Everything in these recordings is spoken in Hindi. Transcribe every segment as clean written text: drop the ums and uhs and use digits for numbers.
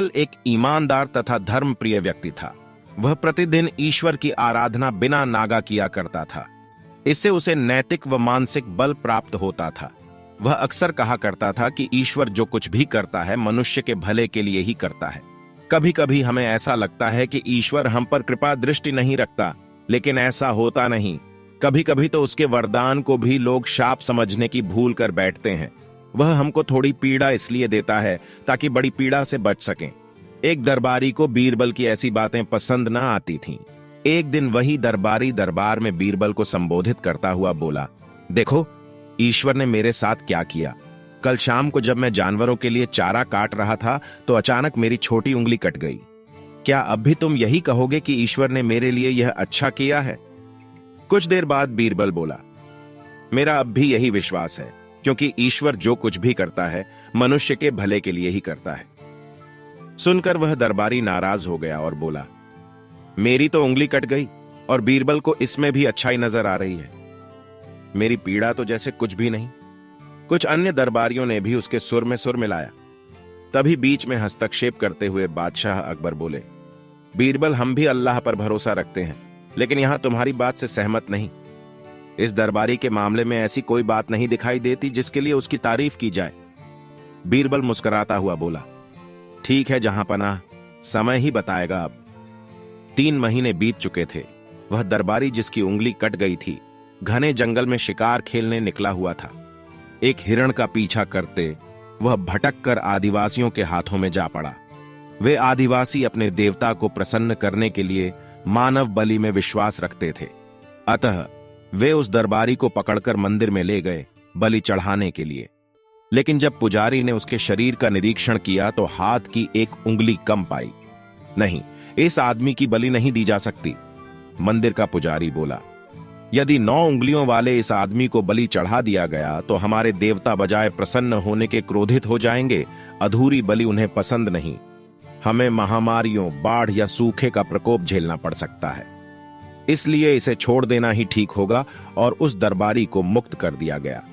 बीरबल एक ईमानदार तथा धर्मप्रिय व्यक्ति था। वह प्रतिदिन ईश्वर की आराधना बिना नागा किया करता था। इससे उसे नैतिक व मानसिक बल प्राप्त होता था। वह अक्सर कहा करता था कि ईश्वर जो कुछ भी करता है मनुष्य के भले के लिए ही करता है। कभी कभी हमें ऐसा लगता है कि ईश्वर हम पर कृपा दृष्टि नहीं रखता, लेकिन ऐसा होता नहीं। कभी कभी तो उसके वरदान को भी लोग शाप समझने की भूल कर बैठते हैं। वह हमको थोड़ी पीड़ा इसलिए देता है ताकि बड़ी पीड़ा से बच सकें। एक दरबारी को बीरबल की ऐसी बातें पसंद न आती थीं। एक दिन वही दरबारी दरबार में बीरबल को संबोधित करता हुआ बोला, देखो ईश्वर ने मेरे साथ क्या किया। कल शाम को जब मैं जानवरों के लिए चारा काट रहा था तो अचानक मेरी छोटी उंगली कट गई। क्या अब भी तुम यही कहोगे कि ईश्वर ने मेरे लिए यह अच्छा किया है? कुछ देर बाद बीरबल बोला, मेरा अब भी यही विश्वास है, क्योंकि ईश्वर जो कुछ भी करता है मनुष्य के भले के लिए ही करता है। सुनकर वह दरबारी नाराज हो गया और बोला, मेरी तो उंगली कट गई और बीरबल को इसमें भी अच्छाई नजर आ रही है। मेरी पीड़ा तो जैसे कुछ भी नहीं। कुछ अन्य दरबारियों ने भी उसके सुर में सुर मिलाया। तभी बीच में हस्तक्षेप करते हुए बादशाह अकबर बोले, बीरबल हम भी अल्लाह पर भरोसा रखते हैं, लेकिन यहां तुम्हारी बात से सहमत नहीं। इस दरबारी के मामले में ऐसी कोई बात नहीं दिखाई देती जिसके लिए उसकी तारीफ की जाए। बीरबल मुस्कुराता हुआ बोला, ठीक है जहां पनाह, समय ही बताएगा। अब 3 महीने बीत चुके थे। वह दरबारी जिसकी उंगली कट गई थी घने जंगल में शिकार खेलने निकला हुआ था। एक हिरण का पीछा करते वह भटक कर आदिवासियों के हाथों में जा पड़ा। वे आदिवासी अपने देवता को प्रसन्न करने के लिए मानव बलि में विश्वास रखते थे। अतः वे उस दरबारी को पकड़कर मंदिर में ले गए बलि चढ़ाने के लिए। लेकिन जब पुजारी ने उसके शरीर का निरीक्षण किया तो हाथ की एक उंगली कम पाई। नहीं, इस आदमी की बलि नहीं दी जा सकती। मंदिर का पुजारी बोला, यदि 9 उंगलियों वाले इस आदमी को बलि चढ़ा दिया गया तो हमारे देवता बजाय प्रसन्न होने के क्रोधित हो जाएंगे। अधूरी बलि उन्हें पसंद नहीं। हमें महामारियों, बाढ़ या सूखे का प्रकोप झेलना पड़ सकता है। इसलिए इसे छोड़ देना ही ठीक होगा और उस दरबारी को मुक्त कर दिया गया।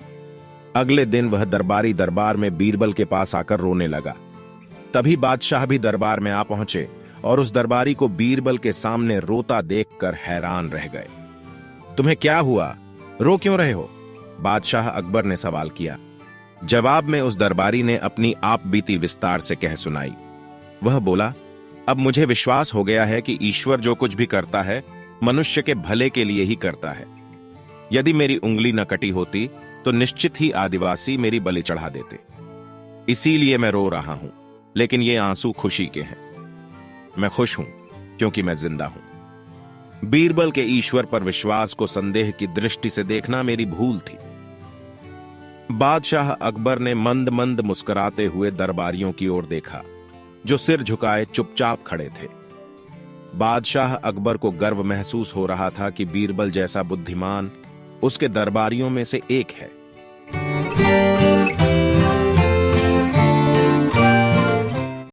अगले दिन वह दरबारी दरबार में बीरबल के पास आकर रोने लगा। तभी बादशाह भी दरबार में आ पहुंचे और उस दरबारी को बीरबल के सामने रोता देखकर हैरान रह गए। तुम्हें क्या हुआ? रो क्यों रहे हो? बादशाह अकबर ने सवाल किया। जवाब में उस दरबारी ने अपनी आप बीती विस्तार से कह सुनाई। वह बोला, अब मुझे विश्वास हो गया है कि ईश्वर जो कुछ भी करता है मनुष्य के भले के लिए ही करता है। यदि मेरी उंगली न कटी होती तो निश्चित ही आदिवासी मेरी बलि चढ़ा देते। इसीलिए मैं रो रहा हूं, लेकिन ये आंसू खुशी के हैं। मैं खुश हूं क्योंकि मैं जिंदा हूं। बीरबल के ईश्वर पर विश्वास को संदेह की दृष्टि से देखना मेरी भूल थी। बादशाह अकबर ने मंद मंद मुस्कुराते हुए दरबारियों की ओर देखा, जो सिर झुकाए चुपचाप खड़े थे। बादशाह अकबर को गर्व महसूस हो रहा था कि बीरबल जैसा बुद्धिमान उसके दरबारियों में से एक है।